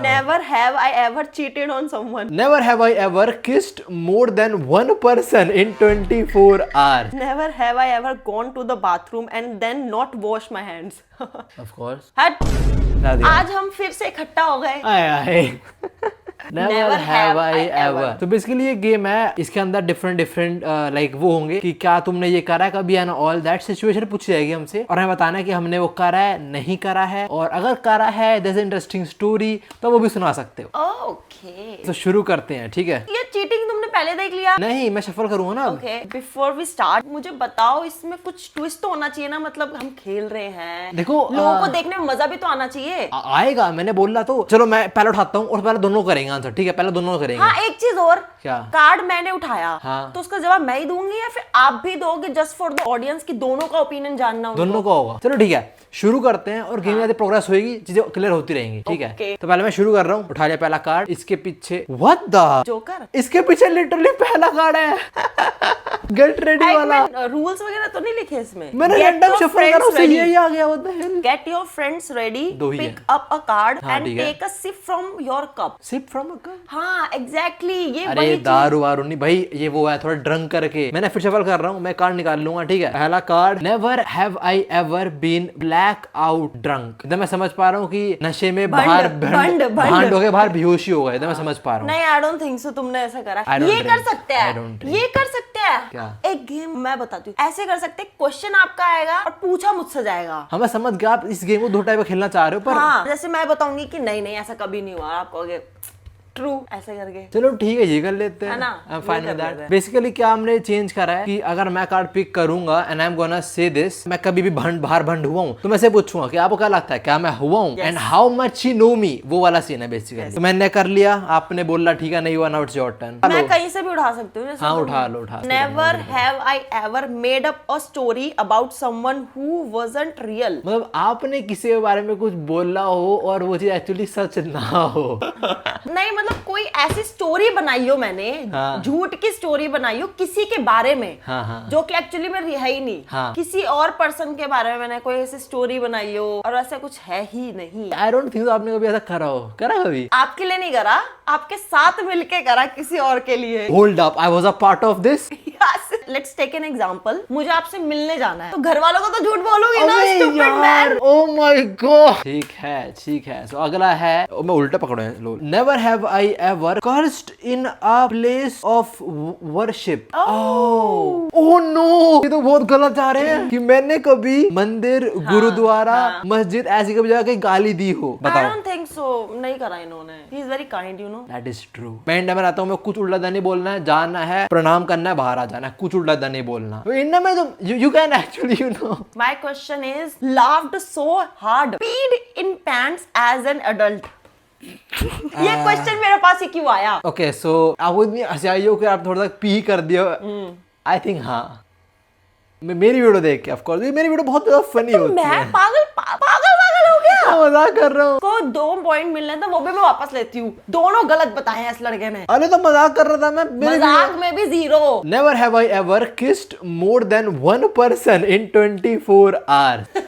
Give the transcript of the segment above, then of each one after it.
Never have I ever cheated on someone. Never have I ever kissed more than one person in 24 hours. Never have I ever gone to the bathroom and then not wash my hands. Of course. हट, ना दिया। आज हम फिर से इकट्ठा हो गए। आए आए। Never have I ever. तो बेसिकली ये गेम है, इसके अंदर डिफरेंट लाइक वो होंगे कि क्या तुमने ये करा है कभी, एंड ऑल दैट सिचुएशन पूछी जाएगी हमसे और हमें बताना है कि हमने वो करा है नहीं करा है, और अगर करा है देयर इज इंटरेस्टिंग स्टोरी तो वो भी सुना सकते हो। ओके, तो शुरू करते हैं, ठीक है? ये चीटिंग तुमने पहले देख लिया? नहीं, मैं शफल करूंगा ना। ओके, बिफोर वी स्टार्ट मुझे बताओ, इसमें कुछ ट्विस्ट तो होना चाहिए ना, मतलब हम खेल रहे हैं, देखो लोगों को देखने में मजा भी तो आना चाहिए। आएगा, मैंने बोला तो। चलो मैं पहले उठाता हूँ और पहले दोनों करेंगे आंसर, ठीक है? पहले दोनों करेंगे। हाँ, एक चीज और, क्या? कार्ड मैंने उठाया, हाँ। तो उसका जवाब मैं ही दूंगी या फिर आप भी दोगे, जस्ट फॉर द ऑडियंस की दोनों का ओपिनियन जानना उनको? दोनों का होगा। चलो ठीक है, शुरू करते हैं और गेम में प्रोग्रेस होगी, चीजें क्लियर होती रहेंगी, ठीक है? तो पहले मैं शुरू कर रहा हूँ, उठा लिया पहला कार्ड। इसके पीछे व्हाट द जोकर, इसके पीछे लिटरली पहला कार्ड है। गेट रेडी वाला। रूल्स वगैरह तो नहीं लिखे इसमें? मैंने रैंडम शफल करा, उससे यही आ गया। What the hell? Get your friends ready, दो ही पिक है। अप अ कार्ड हाँ, एंड ठीक है। Take a sip from your cup. Sip from a cup? हाँ, एग्जैक्टली, ये अरे वही दारू वारू नहीं भाई, ये वो है थोड़ा ड्रंक करके। मैंने फिर शफल कर रहा हूँ, मैं कार्ड निकाल लूंगा, ठीक है? पहला card, never have I ever been black out drunk. मैं समझ पा रहा हूँ कि नशे में बाहर भांड हो गए, बाहर बेहोशी हो गए। मैं समझ पा रहा हूँ। नहीं, आई डोंट थिंक सो तुमने ऐसा करा। I don't ये drink. कर सकते I don't हैं, drink. ये कर सकते हैं। क्या? एक गेम मैं बताती हूँ, ऐसे कर सकते हैं, क्वेश्चन आपका आएगा और पूछा मुझसे जाएगा। हाँ, मैं समझ गया, आप इस गेम को दो टाइप में खेलना चाह रहे हो, पर हाँ, जैसे मैं बताऊंगी कि नहीं नहीं ऐसा कभी नहीं हुआ, आप कहोगे ट्रू, ऐसे करके। चलो ठीक है, ये कर लेते हैं। है ना? आई एम फाइन ये विद कर दैट। लेते हैं। बेसिकली क्या हमने चेंज करा है कि अगर मैं कार्ड पिक करूंगा and I am gonna say this, मैं कभी भी बाहर भंड हुआ हूं तो मैं से पूछूंगा कि आपको क्या लगता है, क्या मैं हुआ हूं, and how much he know me, वो वाला सीन है बेसिकली। तो मैंने कर लिया, आपने बोला ठीक है नहीं हुआ, नाउ इट्स योर टर्न। मैं कहीं से भी उठा सकती हूँ। हाँ, उठा लो, उठा। Never have I ever made up a story about someone who wasn't real. मतलब आपने किसी के बारे में कुछ बोला हो और वो चीज एक्चुअली सच ना हो। नहीं, मतलब कोई ऐसी स्टोरी बनाई हो मैंने, हाँ। झूठ की स्टोरी बनाई हो किसी के बारे में, हाँ, हाँ। जो कि एक्चुअली में है ही नहीं। हाँ। किसी और पर्सन के बारे में मैंने कोई ऐसी स्टोरी बनाई हो और ऐसा कुछ है ही नहीं। आई डोंट थिंक आपने कभी ऐसा करा कभी? आपके लिए नहीं करा, आपके साथ मिलके करा किसी और के लिए। Hold up, I was a part of this. Let's take an example. मुझे आपसे मिलने जाना है, तो घर वालों को तो झूठ बोलोगे ना, stupid man. Oh my God. ठीक है, ठीक है। सो अगला है, मैं उल्टा पकड़ो है, लो। Never have I ever cursed in a place of worship. Oh no, ये तो बहुत गलत जा रहे हैं कि मैंने कभी मंदिर, गुरुद्वारा, मस्जिद ऐसी कभी जगह गाली दी हो। I बताओ। don't think so, नहीं करा इन्होंने। He is very kind, you know. That is true. मैं इंडिया में रहता हूँ, मैं कुछ उल्टा नहीं बोलना है, जाना है, प्रणाम करना है, बाहर आ जाना है, कुछ उल्टा नहीं बोलना। तो इंडिया में तो you can actually, you know. My question is, laughed so hard, peed in pants as an adult. ये क्वेश्चन मेरे पास ही क्यों आया? Okay, so आपको इतनी हंसी आई हो कि आप थोड़ा सा पी कर दिया। आई थिंक हाँ, मेरी वीडियो देख के, ऑफ कोर्स मेरी वीडियो बहुत ज्यादा फनी होती मैं है। पागल हो गया। मैं मजाक कर रहा हूँ। को 2 पॉइंट मिलने थे, वो भी मैं वापस लेती हूँ। दोनों गलत बताए हैं इस लड़के ने। अरे तो मजाक कर रहा था मैं। मजाक में भी 0। Never have I ever kissed more than one person in 24 hours.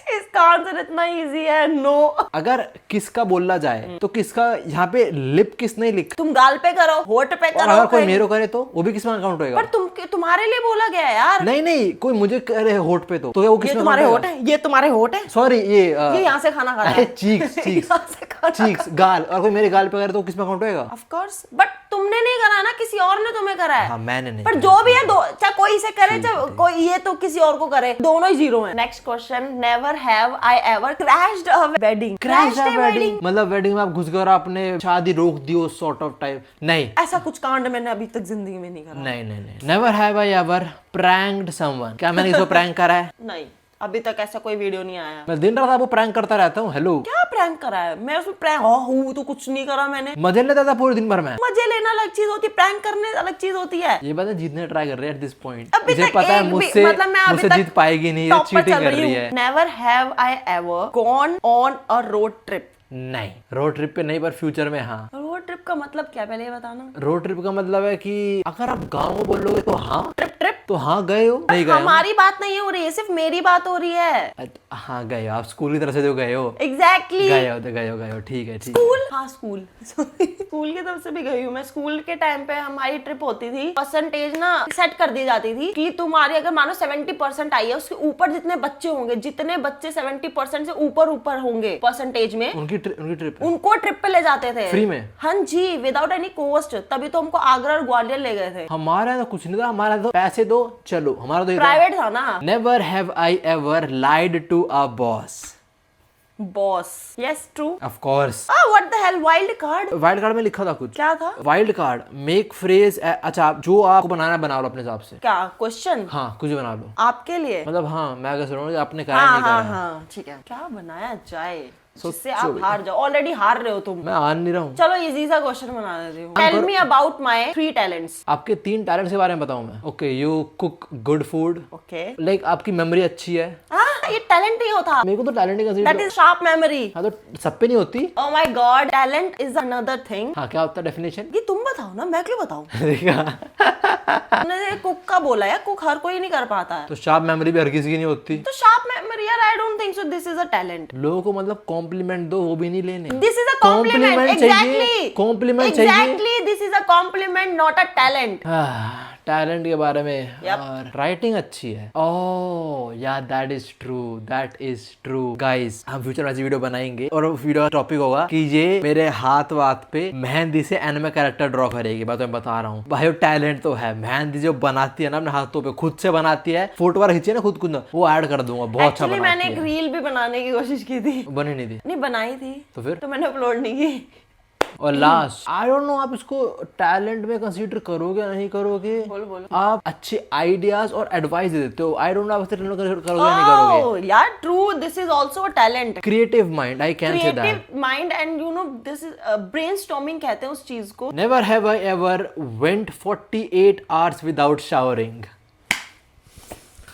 इसका आंसर इतना इजी है, नो। अगर किसका बोलना जाए तो किसका, यहाँ पे लिप किस नहीं लिख, तुम गाल पे करो, होठ पे और करो, अगर कोई कहीं- मेरो करे तो वो भी किस में काउंट होएगा? पर तुम्हारे लिए बोला गया है यार। नहीं नहीं, कोई मुझे करे होठ पे तो क्या वो किस ये में तुम्हारे count होठ होएगा? है, ये तुम्हारे होठ है। सॉरी, ये यहाँ से खाना खाता है। चीक्स यहाँ से खाना चीक्स गाल, और कोई मेरे गाल पे करे तो किस में काउंट होएगा? ऑफ कोर्स, बट तुमने नहीं करा ना, किसी और ने तुम्हें करा है। हाँ, मैंने नहीं पर करा। जो भी है, दो चाहे कोई इसे करे चाहे कोई ये तो किसी और को करे, दोनों ही 0 है। Next question, never have I ever crashed a wedding. Crash wedding मतलब वेडिंग में आप घुस गए और आपने शादी रोक दी हो, सॉर्ट ऑफ टाइप? नहीं, ऐसा कुछ कांड मैंने अभी तक जिंदगी में नहीं करा। नहीं नहीं नहीं। Never have I ever pranked someone. क्या मैंने इसको प्रैंक करा है? नहीं, अभी तक ऐसा कोई वीडियो नहीं आया। मैं दिन रात आपको प्रैंक करता रहता हूँ। हेलो, क्या प्रैंक करा है? मैं उसमें प्रैंक हूँ तो कुछ नहीं करा मैंने। मजे लेता था पूरे दिन भर में। मजे लेना अलग चीज होती है, प्रैंक करने अलग चीज होती है। ये बात है, जीतने ट्राई कर रही है एट दिस पॉइंट। अभी मुझे तक पता है एक भी- मुझसे मतलब मैं अभी मुझसे तक जीत पाएगी नहीं, ये टॉप पर चीटिंग चल कर रही रही हूँ। है। Never have I ever gone on a road trip. नहीं, रोड ट्रिप पे नहीं, पर फ्यूचर में हाँ। रोड ट्रिप का मतलब क्या, पहले ये बताना। रोड ट्रिप का मतलब है कि अगर आप गाँव में बोलोगे तो हाँ, ट्रिप ट्रिप? तो हाँ गए हो, नहीं गए हो? हमारी बात नहीं हो रही है, सिर्फ मेरी बात हो रही है। हाँ गए हो, आप स्कूल की तरफ से जो गए हो। एग्जैक्टली। गए हो, ठीक है। स्कूल, हाँ स्कूल स्कूल की तरफ से भी गई हूँ मैं। स्कूल के टाइम पे हमारी ट्रिप होती थी, परसेंटेज ना सेट कर दी जाती थी कि तुम्हारी अगर मानो 70% आई है, उसके ऊपर जितने बच्चे होंगे, जितने बच्चे 70% से ऊपर होंगे परसेंटेज में, उनकी ट्रिप उनको ट्रिप पे ले जाते थे फ्री में। हाँ जी, विदाउट एनी कॉस्ट। तभी तो हमको आगरा और ग्वालियर ले गए थे। हमारे यहाँ तो कुछ नहीं था, हमारे यहाँ तो पैसे दो चलो, हमारा तो प्राइवेट था ना। Never have I ever lied to a boss. Boss, yes true. Of course. What the hell, wild card? Wild card में लिखा था कुछ। क्या था? वाइल्ड कार्ड मेक फ्रेज, अच्छा जो आपको बनाना बना लो अपने हिसाब से। क्या क्वेश्चन? हाँ कुछ बना लो आपके लिए। मतलब। हाँ मैं कह रहा हूँ आपने कहा हाँ नहीं हाँ कहा। हाँ ठीक है। क्या बनाया जाए सोचो जिससे आप हार जाओ? ऑलरेडी हार रहे हो तुम। मैं हार नहीं रहा हूँ। चलो इजी सा क्वेश्चन बना देती हूँ। Tell me about my 3 talents. आपके 3 टैलेंट्स के बारे में बताऊं मैं। Okay, you cook good food. Okay. Like आपकी मेमोरी अच्छी है। ये टैलेंट नहीं होता। मेरे को तो टैलेंट ही that consider. Is sharp memory. हाँ तो सब पे नहीं होती। Oh my god, talent is another thing. हाँ क्या होता है डेफिनेशन? ये तुम बताओ ना, मैं क्यों बताऊं? देखा, तुमने कुक का बोला है, कुक हर कोई नहीं कर पाता है। तो शार्प मेमोरी भी हर किसी की नहीं होती। तो शार्प मेमोरी यार, I don't think so this is a talent. लोगों को मतलब कॉम्प्लीमेंट दो, वो भी नहीं लेने। This is a compliment. Exactly, compliment चाहिए। Exactly, this is a compliment, not a talent. Talent के बारे में और राइटिंग अच्छी है। ओह यार दैट इज ट्रू गाइस। हम फ्यूचर में ऐसी वीडियो बनाएंगे और वीडियो का टॉपिक होगा कि ये मेरे हाथ वाथ पे मेहंदी से एनिमे कैरेक्टर ड्रॉ करेगी। मैं तुम्हें बता रहा हूँ भाई, टैलेंट तो है। मेहंदी जो बनाती है ना अपने हाथों पे, खुद से बनाती है, फोटो वाला खींची है ना खुद वो ऐड कर दूंगा। बहुत अच्छा बनाती मैंने है। एक रील भी बनाने की कोशिश की थी, बनी नहीं थी। नहीं बनाई थी तो फिर तो मैंने अपलोड नहीं की। और लास्ट, आई डोंट नो आप इसको टैलेंट में कंसीडर करोगे या नहीं करोगे। बोलो। आप अच्छे आइडियाज और एडवाइस दे देते हो। आई डोंट नो आप इसे करोगे या नहीं करोगे। यार true, this is also a talent. Creative mind, I can say that. Creative mind and you know this is brainstorming कहते हैं उस चीज को। Never have I ever went 48 hours without showering.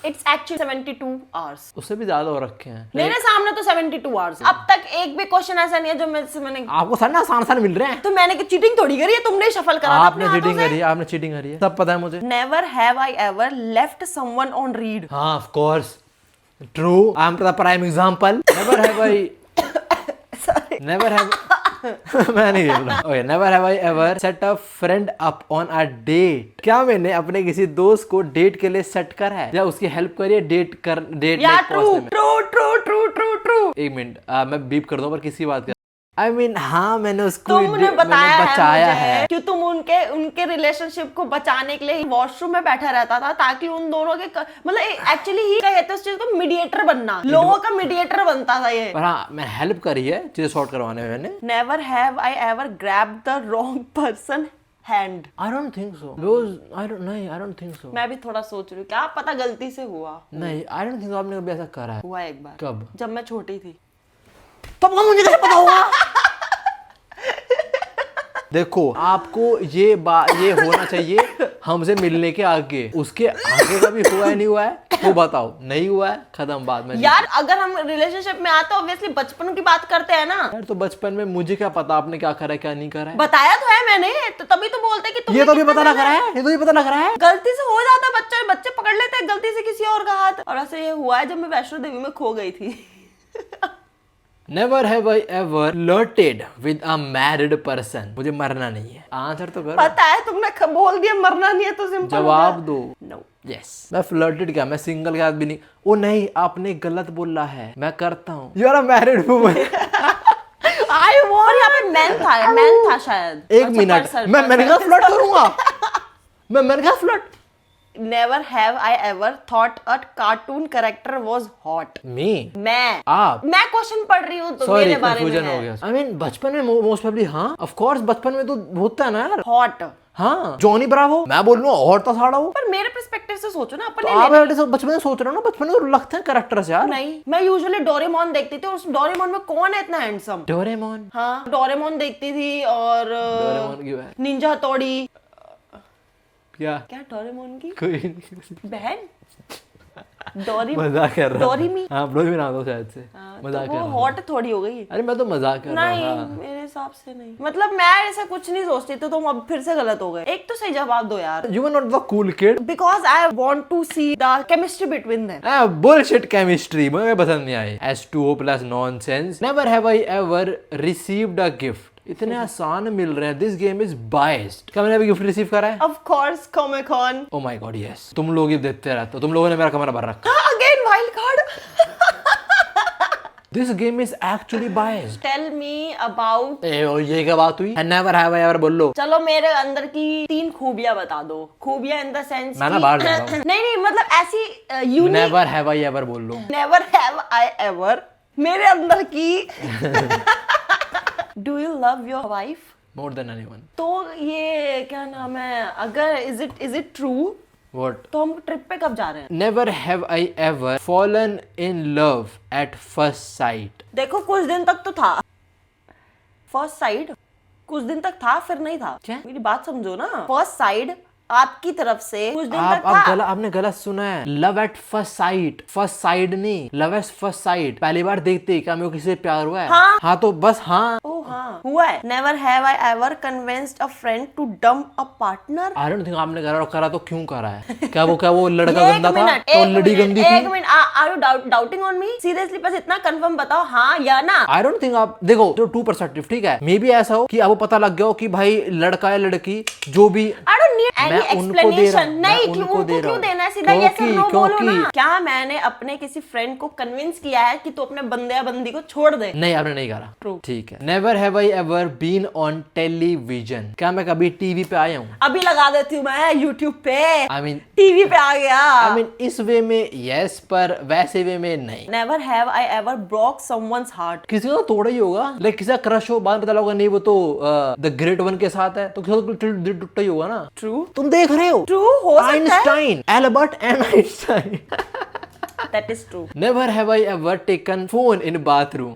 It's actually 72 hours. उससे भी ज्यादा हो रखे हैं मेरे सामने तो 72 आवर्स। अब तक एक भी क्वेश्चन ऐसा नहीं है जो मैंने आपको सर ना आसान मिल रहे हैं। तो मैंने चीटिंग थोड़ी करी है, तुमने शफल करा था आपने चीटिंग करी है, आपने चीटिंग करी है, सब पता है मुझे। Never have I ever left someone on read. हाँ of course true, I am the prime example. Never have I never have मैं नहीं बोल रहा। Okay, never have I ever set a friend up on a date. क्या मैंने अपने किसी दोस्त को डेट के लिए सेट करा है या उसकी हेल्प करी है डेट यार true true true true true true. एक मिनट, मैं बीप कर दूं पर किसी बात का। I mean, हाँ मैंने उसको तुमने बताया बचाया है कि तुम उनके रिलेशनशिप को बचाने के लिए वॉशरूम में बैठा रहता था ताकि उन दोनों के मतलब एक्चुअली ही कहते उस चीज को मीडिएटर बनना, लोगों का मीडिएटर बनता था ये। पर हाँ मैं हेल्प करी है चीजें सॉर्ट करवाने में मैंने। Never have I ever grab the wrong person hand. I don't think so. Because I don't think so. मैं भी थोड़ा सोच रही हूँ, क्या पता गलती से हुआ। नहीं, I don't think so आपने कभी ऐसा करा है। हुआ एक बार। कब? जब मैं छोटी थी। तब मुझे कैसे पता होगा? देखो आपको ये होना चाहिए हमसे मिलने के आगे, उसके आगे का भी हुआ है नहीं हुआ है तो बताओ। नहीं हुआ है, खत्म बात में। यार अगर हम रिलेशनशिप में आते ऑब्वियसली बचपन की बात करते हैं ना। यार तो बचपन में मुझे क्या पता आपने क्या करा है क्या नहीं करा है। बताया तो है मैंने, तो तभी तो बोलते कि तुमने ये तो भी कितना पता लग रहा है, ये तो भी पता लग रहा है। गलती से हो जाता, बच्चे पकड़ लेते हैं गलती से किसी और का हाथ। और ऐसे ये हुआ है जब मैं वैष्णो देवी में खो गई थी। Never have I ever flirted with a married person. मुझे मरना नहीं है। आंसर तो करो। पता है तुमने बोल दिया मरना नहीं है तो सिंपल जवाब दो। नो। यस मैं फ्लर्टेड क्या, मैं सिंगल के साथ भी नहीं। ओ नहीं आपने गलत बोला है, मैं करता हूँ। You are a married woman. I वॉर यहाँ पे मैन था शायद। एक मिनट, मैंने कहा फ्लर्ट करूंगा। मैंने कहा flirt. Never have I ever thought a cartoon character was hot. Me? आप? मैं क्वेश्चन पढ़ रही हूँ तो Sorry, मेरे बारे में confusion हो गया। I mean, बचपन में मोस्ट प्रोबेबली हाँ, ऑफ कोर्स बचपन में तो होता है ना यार। हॉट। हाँ जॉनी ब्रावो, मैं बोल रहा हूँ हॉट था साड़ा वो। पर मेरे पर्सपेक्टिव से सोचो ना, तो अपने आप बचपन में सोच रहे हो ना, बचपन में तो लगते हैं कैरेक्टर्स यार। नहीं, मैं यूजुअली डोरेमोन देखती थी और उस डोरेमोन में कौन है इतना हैंडसम? डोरेमोन? हाँ डोरेमोन देखती थी और डोरेमोन क्यों है? निंजा हथौड़ी। क्या क्या डोरेमोन की कोई नहीं। बहन? डोरी मजाक कर रहा था। डोरीमी? हाँ डोरीमी नाम था शायद से। तो मजाक कर वो रहा था। हॉट थोड़ी हो गई। अरे मैं तो मजाक कर रहा नहीं था। मेरे हिसाब से नहीं, मतलब मैं ऐसा कुछ नहीं सोचती, तो तुम अब फिर से गलत हो गए। एक तो सही जवाब दो यार। You were not the cool kid. Because I want to see the chemistry between them. Bullshit chemistry मुझे पसंद नहीं आई। H2O plus nonsense. Never have I ever received a gift. इतने आसान मिल रहे हैं। This game is biased. क्या मैंने अभी गिफ्ट रिसीव करा है? Of course Comic-Con. Oh my god yes. तुम लोग ही देते रहते हो। तुम लोगों ने मेरा कमरा भर रखा। Again wild card. This game is actually biased. Tell me about. ये क्या बात हुई? Never have I ever बोल लो। चलो मेरे अंदर की 3 खूबियां बता दो। खूबियां इन द सेंस मैं ना बाहर जा रहा हूँ। नहीं मतलब ऐसी unique. Never have I ever बोल लो। नेवर हैव आई एवर मेरे अंदर की। Do you love your wife? More than anyone. तो ये क्या नाम है, अगर इज इट ट्रू, What? तो हम ट्रिप पे कब जा रहे हैं? Never have I ever fallen in love at first sight. देखो कुछ दिन तक तो था फर्स्ट साइड, कुछ दिन तक था फिर नहीं था। क्या? मेरी बात समझो ना। फर्स्ट साइड आपकी तरफ से कुछ दिन तक आप था। आपने गलत सुना है। Love at first sight, first side नहीं, लव एट फर्स्ट साइट। पहली बार देखते ही क्या मेरे को किसी से प्यार हुआ है? हाँ। तो बस हाँ। ओह हाँ हुआ है। Never have I ever convinced a friend to dump a partner. I don't think आपने करा तो क्यों करा है? क्या वो लड़का गंदा था तो लड़ी गंदी एक थी? Minute, are you doubting on me? Seriously बस इतना कंफर्म बताओ हाँ या ना। I don't think. आप देखो जो टू पर्सपेक्टिव ठीक है, मे बी ऐसा हो कि आपको पता लग गया हो कि भाई लड़का या लड़की जो भी। I don't need any मैं उनको दे रहा explanation। हूँ, नहीं मैं क्यों उनको दे उनको रहा क्यों हूँ। देना है? सीधा yes or no बोलो क्योंकि ना। क्या मैंने अपने किसी फ्रेंड को कन्विंस किया है कि तू अपने बंदे या बंदी को छोड़ दे? नहीं आपने नहीं करा। True. ठीक है। Never have I ever been on television. क्या मैं कभी टीवी पे आया हूँ? अभी लगा देती हूँ मैं YouTube पे। आई मीन टीवी पे आ गया। आई मीन इस वे में यस, पर वैसे वे में नहीं। Never have I ever broke someone's heart. किसी का तो तोड़ा ही होगा, लाइक किसी का क्रश हो, बाद में पता लगा नहीं वो तो द ग्रेट वन के साथ है, तो किसी का तो दिल टूटा ही होगा ना। ट्रू तुम देख रहे हो? ट्रू हो सकता है। Einstein, Albert Einstein. That is true. Never have I ever taken phone in bathroom.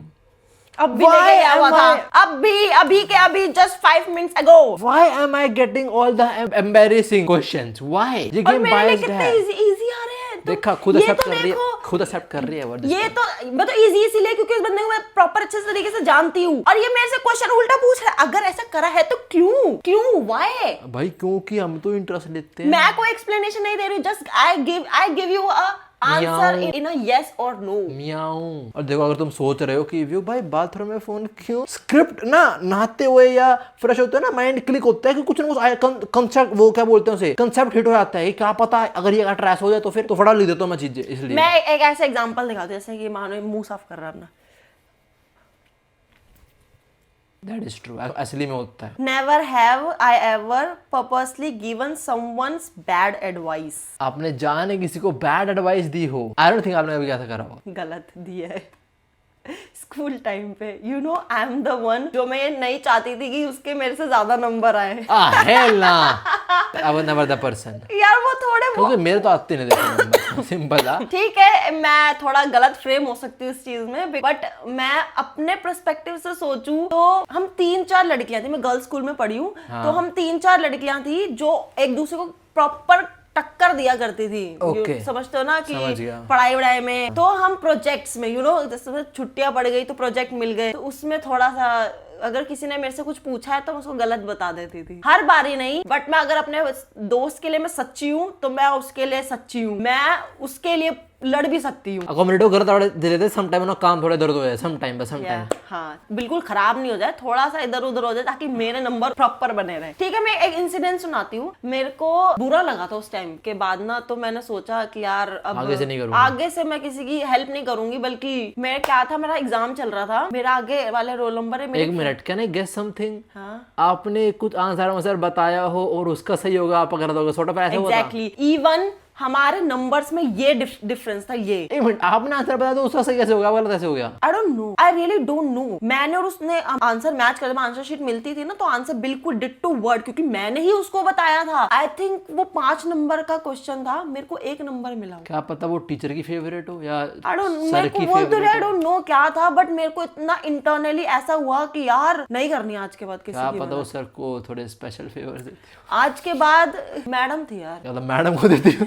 अब भी Why लेके गया हुआ am था। I- अभी just 5 minutes ago। Why am I getting all the embarrassing questions? Why? ये और गेम मेरे लिए biased कितने है। इजी आ रहे हैं। देखा खुद ये एक्सेप्ट तो कर रही है, देखो, खुद एक्सेप्ट कर रही है वर्ड। ये तो मैं तो इजी इसीलिए क्योंकि इस बंदे को मैं प्रॉपर अच्छे से तरीके से जानती हूँ, और ये मेरे से क्वेश्चन उल्टा पूछ रहा है। अगर ऐसा करा है तो क्यों व्हाई? भाई क्योंकि हम तो इंटरेस्ट लेते हैं। मैं कोई एक्सप्लेनेशन नहीं दे रही, just I give you a answer in a yes और नो। मियाऊं। और देखो अगर तुम सोच रहे हो कि व्यू भाई बाथरूम में फोन क्यों, स्क्रिप्ट ना नहाते हुए या फ्रेश होते हैं ना माइंड क्लिक होता है कि कुछ ना कुछ कंसेप्ट, वो क्या बोलते हैं उसे, कंसेप्ट हिट हो जाता है कि क्या पता अगर ये ट्रैश हो जाए तो फिर तो फटा लिख देता हूँ मैं चीजें। इसलिए मैं एक ऐसा एग्जांपल दिखाती हूँ, जैसे कि मानो मुंह साफ कर रहा है अपना। दैट इज ट्रू, असली में होता है। Never have I ever purposely given someone's bad advice. आपने जाने किसी को बैड एडवाइस दी हो? आई डोंट थिंक आपने अभी कैसा करा हो। गलत दिया है स्कूल टाइम पे। You know I am the one जो मैं ये नहीं चाहती थी कि उसके मेरे से ज्यादा नंबर आए। हेल ना, I was never the person. यार वो थोड़े क्योंकि मेरे तो आते नहीं देखो, सिंपल था। ठीक है, मैं थोड़ा गलत फ्रेम हो सकती हूँ इस चीज में, बट मैं अपने पर्सपेक्टिव से सोचूं तो हम 3-4 लड़कियां थी, मैं गर्ल्स स्कूल में पढ़ी हूँ। तो हम 3-4 लड़कियां थी जो एक दूसरे को प्रॉपर टक्कर दिया करती थी। Okay. समझते हो ना कि समझ गया। पढ़ाई वढ़ाई में। तो हम प्रोजेक्ट्स में जैसे छुट्टियां पड़ गई तो प्रोजेक्ट मिल गए, तो उसमें थोड़ा सा अगर किसी ने मेरे से कुछ पूछा है तो मैं उसको गलत बता देती थी। हर बारी नहीं, बट मैं अगर अपने दोस्त के लिए मैं सच्ची हूँ तो मैं उसके लिए सच्ची हूँ, मैं उसके लिए लड़ भी सकती हूँ। अकोमोडेट कर थोड़ा दे देते, सम टाइम ना काम थोड़ा इधर उधर हो जाए, सम टाइम बस सम टाइम। हाँ बिल्कुल खराब नहीं हो जाए, थोड़ा सा इधर उधर हो जाए ताकि मेरे नंबर प्रॉपर बने रहे। ठीक है, मैं एक इंसिडेंट सुनाती हूँ। मेरे को बुरा लगा था उस टाइम के बाद ना, तो मैंने सोचा कि यार अब आगे से नहीं करूँगी। आगे से मैं किसी की हेल्प नहीं करूंगी, बल्कि मैं क्या था, मेरा एग्जाम चल रहा था, मेरा आगे वाले रोल नंबर है। एक minute, can I guess something? हाँ आपने कुछ आंसर बताया हो और उसका सही होगा आप कर दोगे, छोटा पैसा हुआ था। एग्जैक्टली, इवन हमारे नंबर्स में ये डिफरेंस था। ये एक मिनट, आपने आंसर बताया तो उसका सही कैसे होगा, गलत कैसे हो गया? I don't know, I really don't know. मैंने और उसने आंसर मैच कर, आंसर शीट मिलती थी ना तो आंसर बिल्कुल डिट्टो वर्ड, क्योंकि मैंने ही उसको बताया था। आई थिंक वो 5 नंबर का क्वेश्चन था, मेरे को 1 नंबर मिला। क्या पता वो टीचर की फेवरेट हो या आई डोंट, सर मेरे की को बोल तो फेवरेट आई डोंट नो क्या था, बट मेरे को इतना इंटरनली ऐसा हुआ कि यार नहीं करनी आज के बाद किसी क्या की पता वो मदद। सर को थोड़े स्पेशल फेवर देते। आज के बाद मैडम थी यार। मतलब मैडम को देती हो?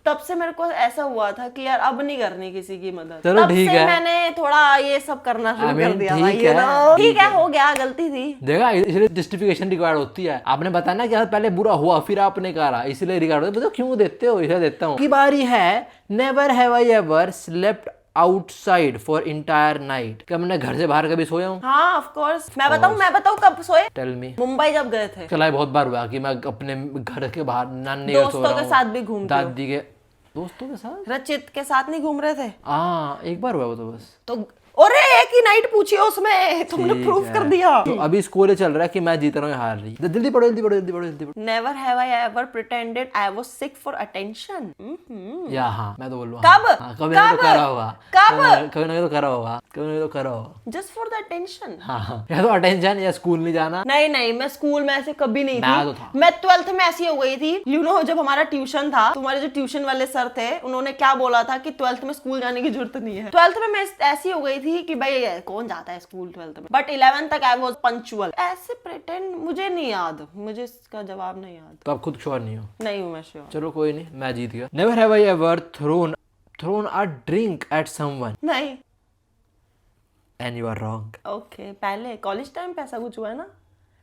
तब से मेरे को ऐसा हुआ था कि यार अब नहीं करनी किसी की मदद। चलो तब ठीक से है। मैंने थोड़ा ये सब करना शुरू कर दिया ठीक भाई, है, ठीक है, हो गया, गलती थी। देखा, इसलिए जस्टिफिकेशन रिक्वायर्ड होती है। आपने बताया ना कि यार पहले बुरा हुआ फिर आपने करा, इसलिए रिकॉर्ड होता है। तो क्यों देते हो? इसलिए देता हूँ। की बारी है। Never have I ever slept outside for entire night. क्या मैंने घर से बाहर कभी सोया हूँ? हाँ ऑफ कोर्स। मैं बताऊँ कब सोए? Tell me. मुंबई जब गए थे। चला बहुत बार हुआ कि मैं अपने घर के बाहर नानी के सो दोस्तों रहा के हूँ, साथ भी घूमते हो? दादी के दोस्तों के साथ। रचित के साथ नहीं घूम रहे थे? हाँ एक बार हुआ वो तो बस। तो अरे एक ही नाइट पूछी उसमें, तुमने ठीक प्रूफ है। कर दिया। तो अभी स्कोर चल रहा है कि मैं जीत रहा हूँ या हार रही। जल्दी पढ़ो जल्दी पढ़ो जल्दी पढ़ो जल्दी पढ़ो। Never have I ever pretended I was sick for attention. या हाँ मैं तो बोल रहा कब? हूँ। कभी ना तो करा होगा। कब? कभी ना तो करा होगा। कभी ना तो करा होगा। Just for the attention. हाँ या तो अटेंशन या स्कूल नहीं जाना। नहीं, मैं स्कूल में ऐसे कभी नहीं मैं थी। तो था। मैं 12th में ऐसी हो गई थी, जब हमारा ट्यूशन था, तुम्हारे जो ट्यूशन वाले सर थे, उन्होंने क्या बोला था कि 12th में स्कूल जाने की जरूरत नहीं है। 12th में मैं ऐसी हो गई थी कि भाई कौन जाता है स्कूल 12th में। बट 11th तक आई वाज पंक्चुअल। ऐसे प्रिटेंड मुझे नहीं याद, मुझे इसका जवाब नहीं याद। तो आप खुद श्योर नहीं हो? नहीं हूँ मैं श्योर। चलो कोई नहीं, मैं जीत गया। Never have I ever thrown a drink at someone नहीं। And you are wrong. Okay, पहले कॉलेज टाइम पे ऐसा कुछ हुआ है ना?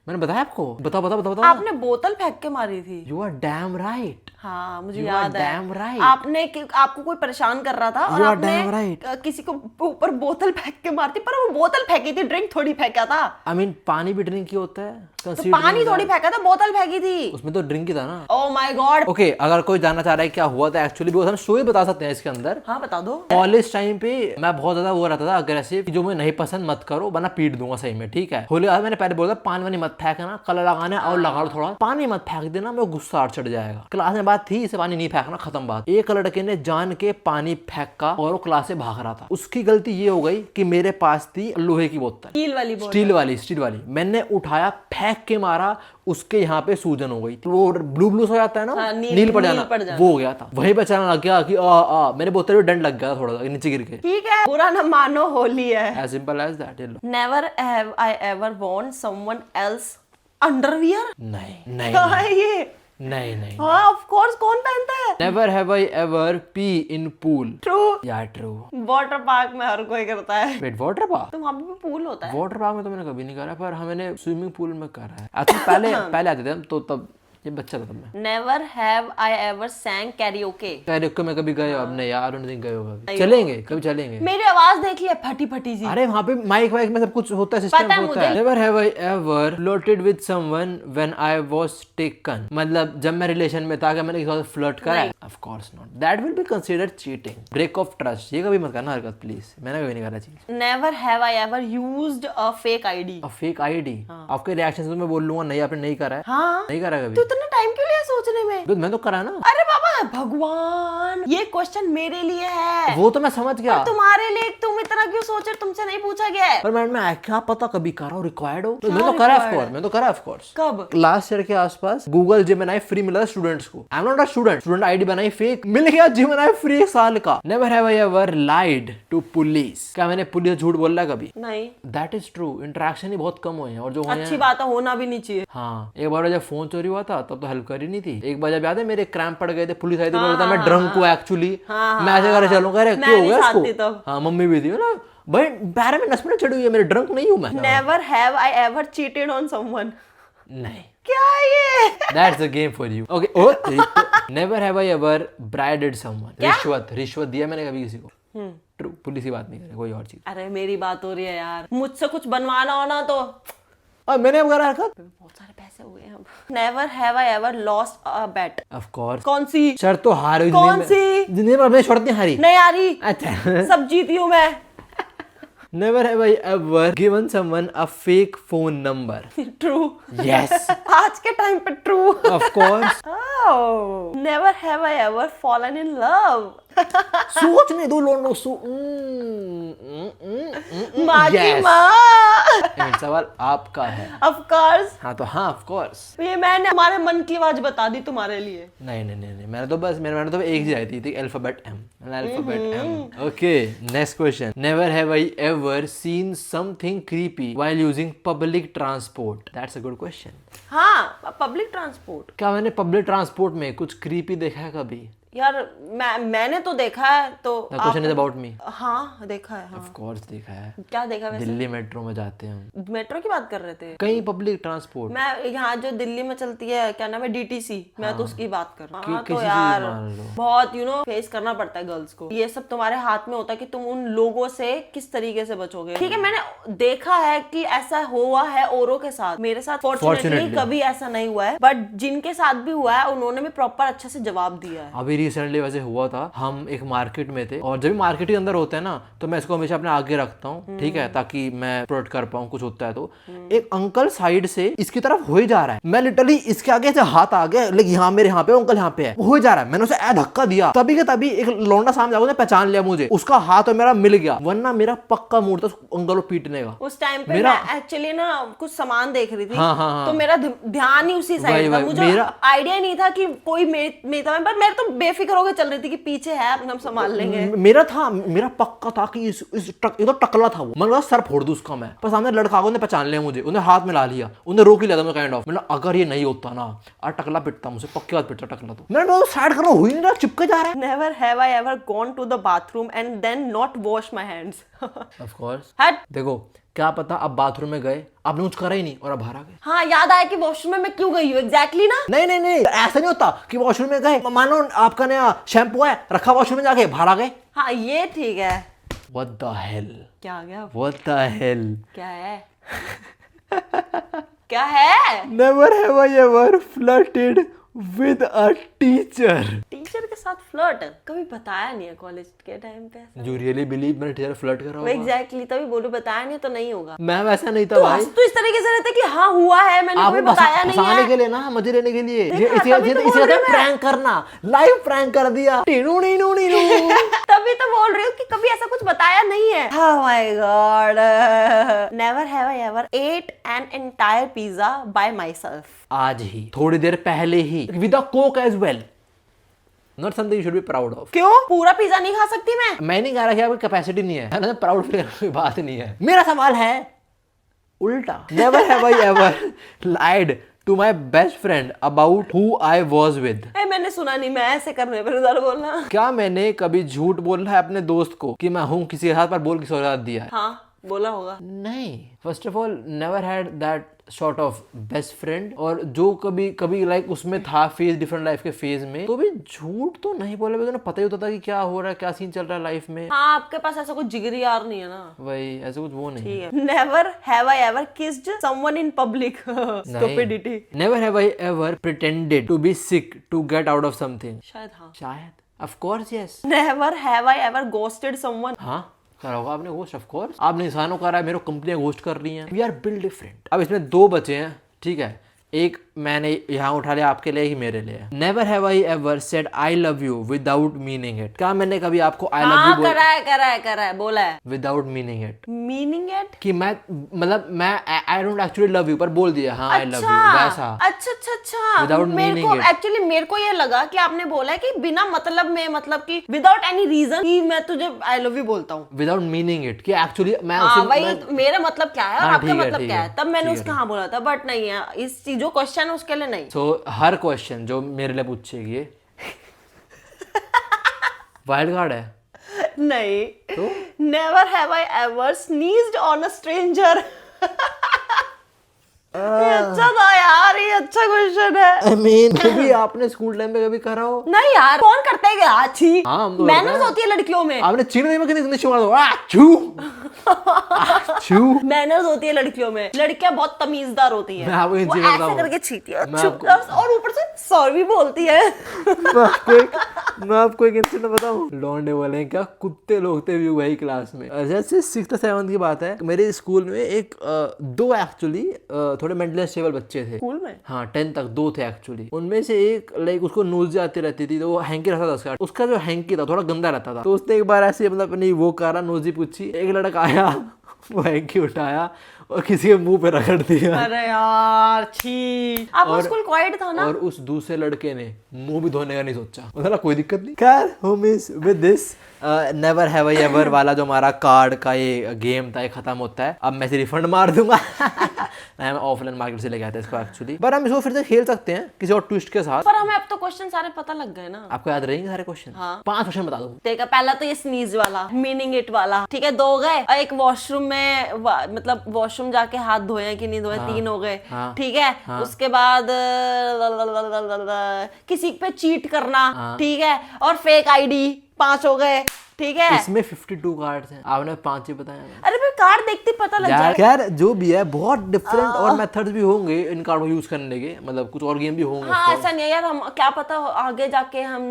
मैंने बताया आपको। बताओ बताओ बताओ बताओ। आपने बोतल फेंक के मारी थी। You are damn right. हाँ मुझे You याद are है। damn right. आपको कोई परेशान कर रहा था और You are आपने damn right. किसी को ऊपर बोतल फेंक के मारती, पर वो बोतल फेंकी थी, ड्रिंक थोड़ी फेंका था। आई मीन पानी भी ड्रिंक ही होता है। तो Consider पानी that. थोड़ी फेंका था, बोतल फेंकी थी। उसमें तो ड्रिंक ही था ना। ओह माय गॉड। ओके अगर कोई जानना चाह रहा है क्या हुआ था एक्चुअली, हम स्टोरी बता सकते हैं इसके अंदर। हाँ बता दो। कॉलेज टाइम पे मैं बहुत ज्यादा वो रहता था अग्रेसिव, जो मुझे नहीं पसंद मत करो वरना पीट दूंगा सही में। ठीक है, होली मैंने पहले बोला पानी वानी मत फेंकना, कलर लगाना और लगा लो थोड़ा, पानी मत फेंक देना, मैं गुस्सा चढ़ जाएगा। क्लास में बात थी इसे पानी नहीं फेंकना, खत्म बात। एक लड़के ने जान के पानी फेंका और वो क्लास से भाग रहा था। उसकी गलती ये हो गई कि मेरे पास थी लोहे की बोतल, स्टील वाली। मैंने उठाया, फेंक के मारा, उसके यहाँ पे सूजन हो गई। वो ब्लू हो जाता है ना, हाँ, नील पड़ जाना, वो हो गया था। वहीं पे चलने लग गया कि मेरे बोतल में डंड लग गया था थोड़ा सा नीचे गिर के। ठीक है, बुरा ना मानो, होली है। As simple as that. Never have I ever worn someone else underwear. नहीं क्या है ये? नहीं। हाँ ऑफ कोर्स, कौन पहनता है? Never have I ever pee in pool. True. या ट्रू। वाटर पार्क में हर कोई करता है। Wait water park? तो वहाँ पे भी पूल होता है। वाटर पार्क में तो मैंने कभी नहीं करा, पर मैंने स्विमिंग पूल में करा है। एक्चुअली पहले आते थे हम, तो तब ये बच्चा था तब मैं। Never have I ever सैंग karaoke. Karaoke में कभी गए हो? अब नहीं यार, नहीं गए हो कभी। चलेंगे कभी, चलेंगे। मेरी आवाज देखिए फटी फटी सी। अरे वहाँ पे माइक वाइक में सब कुछ होता है, सिस्टम पता है होता है। मुझे। Never have I ever flirted with someone when I was taken. मतलब जब मैं रिलेशन में था, क्या मैंने किसी से फ्लर्ट करा है? Of course not, that will be considered cheating, break of trust. ये कभी मत करना हरकत प्लीज, मैंने कभी नहीं करा चीज। Never have I ever used a fake ID. Fake ID? आपके रिएक्शन से मैं बोल लूंगा नहीं, आपने नहीं करा है। हाँ नहीं करा कभी? तो इतना टाइम क्यों लिया सोचने में? मैं तो करा ना। अरे बाबा भगवान, ये क्वेश्चन मेरे लिए है। वो तो मैं समझ गया। तुम्हारे लिए तुम इतना क्यों सोच रहे? तुमसे नहीं पूछा गया है। पर मैं क्या पता कभी करा हो, रिक्वायर्ड हो। मैं तो करा ऑफ कोर्स, मैं तो करा ऑफ कोर्स। कब? लास्ट ईयर के आसपास गूगल जेमिनी फ्री मिला था स्टूडेंट्स को। I am not a student ID बनाई फेक, मिल गया जेमिनी फ्री 1 साल का। Never have I ever lied to police. क्या मैंने पुलिस झूठ बोला है कभी? नहीं। दैट इज ट्रू, इंटरेक्शन ही बहुत कम हुए हैं, और जो हुए अच्छी हैं। बात है, होना भी नहीं चाहिए। हाँ, एक बार जब फोन चोरी हुआ था तब तो हेल्प कर ही नहीं थी। एक बार जब याद है मेरे क्रैम्प पड़ गए थे, पुलिस आई थी, बोला था मैं ड्रंक हूँ एक्चुअली, मैं ऐसे करे चलूंगा। अरे क्यों हो गया इसको? हाँ मम्मी भी थी ना, भाई पैर में नस में चढ़ी हुई है, मेरे ड्रंक नहीं हूँ मैं। Never have I ever cheated on someone. नहीं। क्या ये? That's a game for you. Okay. Oh, never have I ever bribed someone. रिश्वत दिया मैंने कभी किसी को? True. पुलिस की बात नहीं करे, कोई और चीज। अरे मेरी बात हो रही है यार, मुझसे कुछ बनवाना हो ना तो। और मैंने अब करा हरकत। बहुत सारे पैसे हो गए अब। Never have I ever lost a bet. Of course. कौन सी? शर्त तो हार हुई। कौन सी? जिंदगी में अपने शर्त नहीं हारी। नहीं आ रही। अच्छा। सब जीती हूँ मैं। Never have I ever given someone a fake phone number. True. Yes. आज के टाइम पे true. Of course. Never have I ever fallen in love. सोचने दो लोगों सो। माँ की Yes. माँ। सवाल आपका है। Of course. हाँ तो हाँ ऑफ कोर्स। ये मैंने हमारे मन की आवाज बता दी तुम्हारे लिए। नहीं मैंने तो एक ही आई थी alphabet M. Okay next question. Never have I ever seen something creepy while using public transport. That's a good question. हाँ पब्लिक ट्रांसपोर्ट। क्या मैंने पब्लिक ट्रांसपोर्ट में कुछ क्रीपी देखा है कभी? यार मैंने तो देखा है तो the question is about me. हाँ देखा है। हाँ ऑफ कोर्स देखा है। क्या देखा वैसे? दिल्ली मेट्रो में जाते हैं हम, मेट्रो की बात कर रहे थे। कहीं पब्लिक ट्रांसपोर्ट। मैं यहाँ जो दिल्ली में चलती है क्या नाम है DTC, मैं तो उसकी बात कर रहा हूँ। हाँ, किसी तो चीज यार मान लो। बहुत फेस करना पड़ता है गर्ल्स को। ये सब तुम्हारे हाथ में होता है कि तुम उन लोगों से किस तरीके से बचोगे। ठीक है, मैंने देखा है कि ऐसा हुआ है औरों के साथ, मेरे साथ फॉर्चुनेटली कभी ऐसा नहीं हुआ है, बट जिनके साथ भी हुआ है उन्होंने भी प्रॉपर अच्छे से जवाब दिया है। अभी रिसेंटली वैसे हुआ था, हम एक मार्केट में थे और जब भी मार्केट के अंदर होते हैं ना तो मैं इसको हमेशा अपने आगे रखता हूँ, ठीक है, ताकि मैं प्रोटेक्ट कर पाऊँ कुछ होता है तो। एक अंकल साइड से इसकी तरफ हो ही जा रहा है, मैं लिटरली इसके आगे से हाथ आ गया, लेकिन यहाँ मेरे यहाँ पे अंकल यहाँ पे है, वो हो जा रहा है, मैंने उसे धक्का दिया, तभी के तभी एक लौंडा सामने जाकर उसने पहचान लिया मुझे, उसका हाथ और मेरा मिल गया, वरना मेरा पक्का मूड था उस अंकल को पीटने का। उस टाइम पे मैं एक्चुअली ना कुछ सामान देख रही थी। हाँ। तो मेरा ध्यान ही उसी साइड था, मुझे आइडिया नहीं था कि कोई पर मैं तो बेफिक्र होकर चल रही थी कि पीछे है, अपना हम संभाल लेंगे। मेरा पक्का था कि ये तो टकला था, वो मैं सर फोड़ दूं उसका मैं, पर सामने लड़का ने पहचान लिया मुझे, उन्हें हाथ में ला लिया, उन्हें रोक ही लिया था काइंड ऑफ। मतलब अगर ये नहीं होता ना टकला पिटता मुझे, पक्की बात पिटता टकला तो। मैंने तो साइड करना हो ही नहीं रहा, चिपके जा रहा है। Never have I ever gone to the bathroom and then not wash my hands. Of course. हट। देखो क्या पता अब बाथरूम में गए, आपने कुछ करा ही नहीं और अब बाहर आ गए। हाँ, याद आया कि वॉशरूम में मैं क्यों गई हूँ एग्जैक्टली ना। नहीं ऐसा नहीं होता कि वॉशरूम में गए, मानो आपका नया शैम्पू है रखा वॉशरूम में, जाके बाहर आ गए। हाँ ये ठीक है। What the hell? क्या आ गया? What the hell? क्या है? क्या है? Never have I ever flirted with a teacher. Teacher के साथ फ्लर्ट कभी बताया नहीं है कॉलेज के टाइम पे। You really believe मैंने टीचर फ्लर्ट करा होगा? एग्जैक्टली, तभी बोलो बताया नहीं तो नहीं होगा। मैं वैसा नहीं था भाई। तो इस तरीके से रहता है कि हाँ हुआ है, मैंने कभी बताया नहीं है। के लिए ना, मजे लेने के लिए। इसे प्रैंक करना, लाइव प्रैंक कर दिया। टीनू नीनू नीनू। तभी तो बोल रही हूँ कि कभी ऐसा कुछ बताया नहीं है। Oh my God. Never have I ever ate an entire pizza by myself. आज ही, थोड़ी देर पहले ही, with a coke as well. Not something you should be proud of. क्यों? पूरा पिज्जा नहीं खा सकती मैं नहीं कह रहा कि आपकी कैपेसिटी नहीं है, प्राउड फील करने की बात नहीं है। मेरा सवाल है उल्टा। Never have I ever lied to my best friend about who I was with. मैंने सुना नहीं, मैं ऐसे करने पर उधर बोलना। क्या मैंने कभी झूठ बोला है अपने दोस्त को कि मैं हूँ किसी के साथ, पर बोल किसी और दिया है? हाँ बोला होगा। नहीं, first of all never had that sort of best friend, और जो कभी लाइक उसमें था फेज, डिफरेंट लाइफ के फेज में, तो भी झूठ तो नहीं बोला, मुझे पता ही होता था कि क्या हो रहा है, क्या सीन चल रहा है लाइफ में। हाँ, आपके पास ऐसा कुछ जिगरी यार नहीं है ना। वही, ऐसा कुछ वो नहीं है। Never have I ever kissed someone in public. Stupidity. Never have I ever pretended to be sick to get out of something. शायद हाँ। शायद, of course yes. Never have I ever ghosted someone. हाँ करा होगा आपने ghost, of course. आपने इंसानों करा है, मेरे को कंपनियां घोस्ट कर रही हैं। We are build different. अब इसमें दो बचे हैं, ठीक है, एक मैंने यहाँ उठा लिया आपके लिए ही मेरे लिए। Never have I ever said I love you without meaning it. क्या मैंने कभी आपको आई लव यू करा है बोला है without meaning it? Meaning it कि मैं मतलब मैं I don't actually love you पर बोल दिया हाँ आई लव यू, वैसा। अच्छा विदाउट मीनिंग इट। एक्चुअली मेरे को ये लगा कि आपने बोला है कि बिना मतलब में, मतलब कि विदाउट एनी रीजन कि मैं तुझे आई लव यू बोलता हूँ विदाउट मीनिंग इट, कि एक्चुअली मैं वही मेरा मतलब क्या है और आपका मतलब क्या है, तब मैंने उसका हाँ बोला था। बट नहीं है, इस जो क्वेश्चन है उसके लिए नहीं। तो हर क्वेश्चन जो मेरे लिए पूछेगी वाइल्ड कार्ड है। नहीं तो never have I ever sneezed on a stranger. ये अच्छा था यार, ये अच्छा क्वेश्चन है। I mean, कभी आपने स्कूल टाइम में कभी करा हो? नहीं यार, कौन करता है क्या? छी। हाँ, हम तो मैनर्स होती है लड़कियों में। आपने चीन में कितनी गंदी मार दो, छू। मैनर्स होती है लड़कियों में, लड़कियां बहुत तमीजदार होती है। मैं आपको एक वो चीज ऐसे बताऊं। करके छीती है मैं और ऊपर से सॉरी बोलती है। मैं आपको एक इंसिडेंट बताऊं। लौंडे वाले हैं क्या, कुत्ते लोग थे वही क्लास में। जैसे 6th 7th की बात है, मेरे स्कूल में एक दो एक्चुअली थोड़े मेंटली स्टेबल बच्चे थे स्कूल में। हाँ 10th तक दो थे एक्चुअली। उनमें से एक लाइक उसको नोज आती रहती थी, तो वो हैंकी रहता था उसका जो हैंकी था थोड़ा गंदा रहता था। तो उसने एक बार ऐसे मतलब अपनी वो करा नोजी पूछी, एक लड़का आया वो हैंकी उठाया और किसी के मुंह पे रगड़ दिया। अरे यार छी। आपका स्कूल क्वाइट था ना? और उस दूसरे लड़के ने मुंह भी धोने का नहीं सोचा, मतलब कोई दिक्कत नहीं। खैर homies with this never have I ever वाला जो हमारा कार्ड का ये गेम था ये खत्म होता है। अब मैं इसे रिफंड मार दूंगा। मैं ऑफलाइन मार्केट से लेके आया था इसको एक्चुअली, पर हम इसको फिर से खेल सकते हैं किसी और ट्विस्ट के साथ। पर हमें अब तो क्वेश्चन सारे पता लग गए ना। आपको याद रहेंगे सारे क्वेश्चन? हाँ। 5 क्वेश्चन बता दो। देखा, पहला तो ये स्नीज वाला, मीनिंग इट वाला, ठीक है, 2 हो गए। और एक वॉशरूम में मतलब वॉशरूम जाके हाथ धोए कि नहीं धोए, 3 हो गए, ठीक है। उसके बाद किसी पे चीट करना, ठीक है, और फेक आईडी, 5 हो गए, ठीक है। इसमें 52 कार्ड्स हैं, आपने 5 ही बताया। अरे भाई कार्ड देखते ही पता लग जाए। यार जो भी है बहुत डिफरेंट और मेथड्स भी होंगे इन कार्ड को यूज करने के, मतलब कुछ और गेम भी होंगे। हाँ ऐसा नहीं है यार, हम क्या पता आगे जाके हम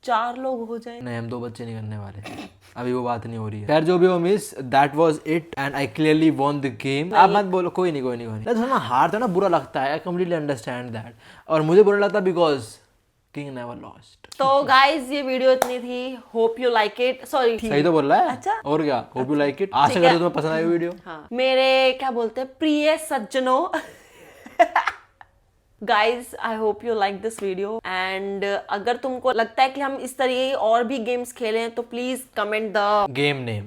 4 लोग हो जाए। नहीं, हम 2 बच्चे नहीं करने वाले, अभी वो बात नहीं हो रही है। खैर जो भी हो miss, that was it and I clearly won the game. आप मत बोलो, कोई नहीं। थोड़ा हार था ना, बुरा लगता है, आई कंप्लीटली अंडरस्टैंड दैट। और मुझे बुरा लगता बिकॉज किंग नेवर लॉस्ट। तो गाइज ये वीडियो इतनी थी, hope you like it. Sorry, सही तो बोल रहा है। अच्छा। और क्या, होप यू लाइक इट। आशा करता हूं तुम्हें पसंद आई वीडियो। हाँ। मेरे क्या बोलते हैं प्रिय सज्जनों, guys I hope you like this video and अगर तुमको लगता है कि हम इस तरह और भी गेम्स खेलें तो please comment the game name.